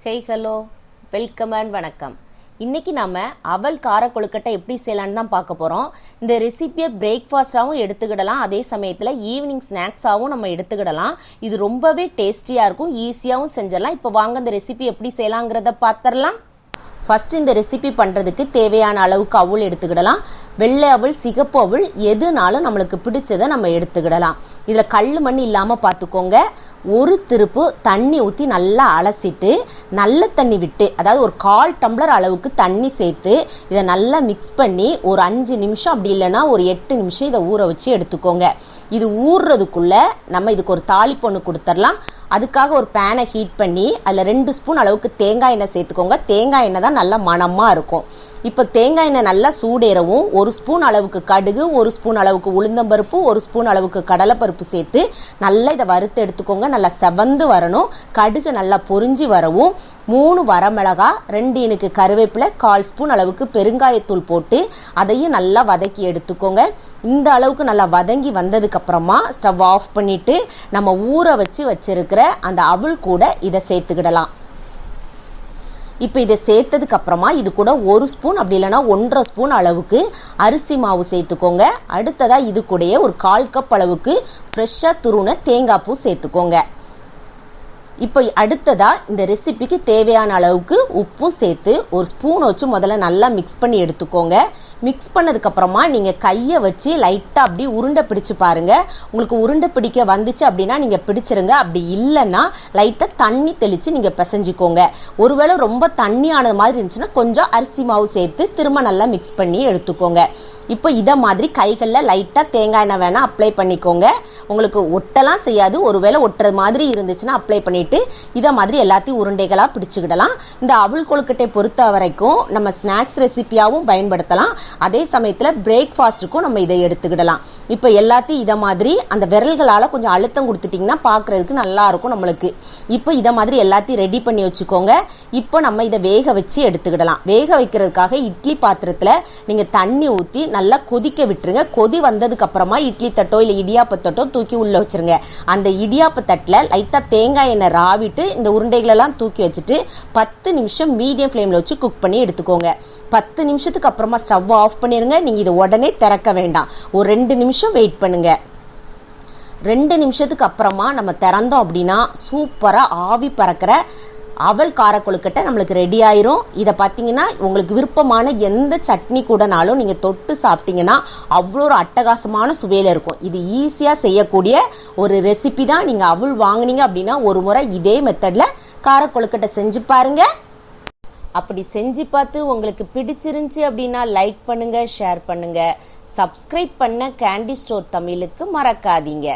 Hello welcome and வணக்கம். இன்னைக்கு நாம அவல் கார கொழுக்கட்டை எப்படி செய்யலான்னு தான் பார்க்க போகிறோம். இந்த ரெசிபியை பிரேக்ஃபாஸ்டாகவும் எடுத்துக்கிடலாம், அதே சமயத்தில் ஈவினிங் ஸ்நாக்ஸாகவும் நம்ம எடுத்துக்கிடலாம். இது ரொம்பவே டேஸ்டியாக இருக்கும், ஈஸியாகவும் செஞ்சிடலாம். இப்போ வாங்க இந்த ரெசிபி எப்படி செய்யலாங்கிறத பார்த்துடலாம். ஃபஸ்ட்டு இந்த ரெசிபி பண்ணுறதுக்கு தேவையான அளவுக்கு அவுள் எடுத்துக்கிடலாம். வெள்ளை அவுள், சிகப்பு அவுள், எதுனாலும் நம்மளுக்கு பிடிச்சதை நம்ம எடுத்துக்கிடலாம். இதில் கல் மண் இல்லாமல் பார்த்துக்கோங்க. ஒரு திருப்பு தண்ணி ஊற்றி நல்லா அலசிட்டு நல்ல தண்ணி விட்டு, அதாவது ஒரு 1/4 டம்ளர் அளவுக்கு தண்ணி சேர்த்து இதை நல்லா மிக்ஸ் பண்ணி ஒரு 5 நிமிஷம், அப்படி இல்லைன்னா ஒரு 8 நிமிஷம் இதை ஊற வச்சு எடுத்துக்கோங்க. இது ஊறுறதுக்குள்ளே நம்ம இதுக்கு ஒரு தாளிப்பு ஒன்று கொடுத்துடலாம். அதுக்காக ஒரு பேனை ஹீட் பண்ணி அதில் 2 ஸ்பூன் அளவுக்கு தேங்காய் எண்ணெய் சேர்த்துக்கோங்க. தேங்காய் எண்ணெய் தான் நல்லா மணமாக இருக்கும். இப்போ தேங்காய் எண்ணெய் நல்லா சூடேறவும் 1 ஸ்பூன் அளவுக்கு கடுகு, 1 ஸ்பூன் அளவுக்கு உளுந்தம்பருப்பு, 1 ஸ்பூன் அளவுக்கு கடலைப்பருப்பு சேர்த்து நல்லா இதை வறுத்து எடுத்துக்கோங்க. நல்லா செவந்து வரணும். கடுகு நல்லா பொரிஞ்சு வரவும் 3 வரமிளகா, 2 இனுக்கு கருவேப்பிலை, 1/4 ஸ்பூன் அளவுக்கு பெருங்காயத்தூள் போட்டு அதையும் நல்லா வதக்கி எடுத்துக்கோங்க. இந்த அளவுக்கு நல்லா வதங்கி வந்ததுக்கு அப்புறமா ஸ்டவ் ஆஃப் பண்ணிட்டு நம்ம ஊற வச்சிருக்கிற அந்த அவல் கூட இதை சேர்த்துக்கிடலாம். இப்போ இதை சேர்த்ததுக்கு அப்புறமா இது கூட 1 ஸ்பூன், அப்படி இல்லைன்னா 1.5 ஸ்பூன் அளவுக்கு அரிசி மாவு சேர்த்துக்கோங்க. அடுத்ததாக இது கூடயே ஒரு 1/4 கப் அளவுக்கு ஃப்ரெஷ்ஷாக துருவின தேங்காய் பூ சேர்த்துக்கோங்க. இப்போ அடுத்ததாக இந்த ரெசிபிக்கு தேவையான அளவுக்கு உப்பும் சேர்த்து ஒரு ஸ்பூன் வச்சு முதல்ல நல்லா மிக்ஸ் பண்ணி எடுத்துக்கோங்க. மிக்ஸ் பண்ணதுக்கப்புறமா நீங்கள் கையை வச்சு லைட்டாக அப்படி உருண்டை பிடிச்சு பாருங்கள். உங்களுக்கு உருண்டை பிடிக்க வந்துச்சு அப்படின்னா நீங்கள் பிடிச்சிருங்க. அப்படி இல்லைன்னா லைட்டாக தண்ணி தெளித்து நீங்கள் பிசைஞ்சிக்கோங்க. ஒருவேளை ரொம்ப தண்ணியானது மாதிரி இருந்துச்சுன்னா கொஞ்சம் அரிசி மாவு சேர்த்து திரும்ப நல்லா மிக்ஸ் பண்ணி எடுத்துக்கோங்க. இப்போ இதை மாதிரி கைகளில் லைட்டாக தேங்காய் எண்ணெய் வேணால் அப்ளை பண்ணிக்கோங்க. உங்களுக்கு ஒட்டலாம் செய்யாது. ஒருவேளை ஒட்டுறது மாதிரி இருந்துச்சுன்னா அப்ளை பண்ணிவிட்டு இதை மாதிரி எல்லாத்தையும் உருண்டைகளாக பிடிச்சிக்கிடலாம். இந்த அவல் கொழுக்கட்டை பொறுத்த வரைக்கும் நம்ம ஸ்நாக்ஸ் ரெசிபியாகவும் பயன்படுத்தலாம், அதே சமயத்தில் பிரேக்ஃபாஸ்ட்டுக்கும் நம்ம இதை எடுத்துக்கிடலாம். இப்போ எல்லாத்தையும் இதை மாதிரி அந்த விரல்களால் கொஞ்சம் அழுத்தம் கொடுத்துட்டிங்கன்னா பார்க்குறதுக்கு நல்லாயிருக்கும் நம்மளுக்கு. இப்போ இதை மாதிரி எல்லாத்தையும் ரெடி பண்ணி வச்சுக்கோங்க. இப்போ நம்ம இதை வேக வச்சு எடுத்துக்கிடலாம். வேக வைக்கிறதுக்காக இட்லி பாத்திரத்தில் நீங்கள் தண்ணி ஊற்றி நல்லா கொதிக்க விட்டுருங்க. கொதி வந்ததுக்கு அப்புறமா இட்லி தட்டோ இல்லை இடியாப்ப தட்டோ தூக்கி உள்ள வச்சிருங்க. அந்த இடியாப்ப தட்டில் லைட்டாக தேங்காய் எண்ணெய் ராவிட்டு இந்த உருண்டைகளெல்லாம் தூக்கி வச்சுட்டு 10 நிமிஷம் மீடியம் ஃப்ளேமில் வச்சு குக் பண்ணி எடுத்துக்கோங்க. 10 நிமிஷத்துக்கு அப்புறமா ஸ்டவ் ஆஃப் பண்ணிடுங்க. நீங்கள் இதை உடனே திறக்க வேண்டாம், ஒரு 2 நிமிஷம் வெயிட் பண்ணுங்க. 2 நிமிஷத்துக்கு அப்புறமா நம்ம திறந்தோம் அப்படின்னா சூப்பராக ஆவி பறக்கிற அவல் கார கொழுக்கட்டை நம்மளுக்கு ரெடி ஆயிரும். இதை பார்த்தீங்கன்னா உங்களுக்கு விருப்பமான எந்த சட்னி கூடனாலும் நீங்கள் தொட்டு சாப்பிட்டீங்கன்னா அவ்வளோ ஒரு அட்டகாசமான சுவையில் இருக்கும். இது ஈஸியாக செய்யக்கூடிய ஒரு ரெசிபி தான். நீங்கள் அவல் வாங்கினீங்க அப்படின்னா ஒரு முறை இதே மெத்தடில் கார கொழுக்கட்டை செஞ்சு பாருங்க. அப்படி செஞ்சு பார்த்து உங்களுக்கு பிடிச்சிருந்துச்சி அப்படின்னா லைக் பண்ணுங்க, ஷேர் பண்ணுங்க, சப்ஸ்கிரைப் பண்ண கேண்டி ஸ்டோர் தமிழுக்கு மறக்காதீங்க.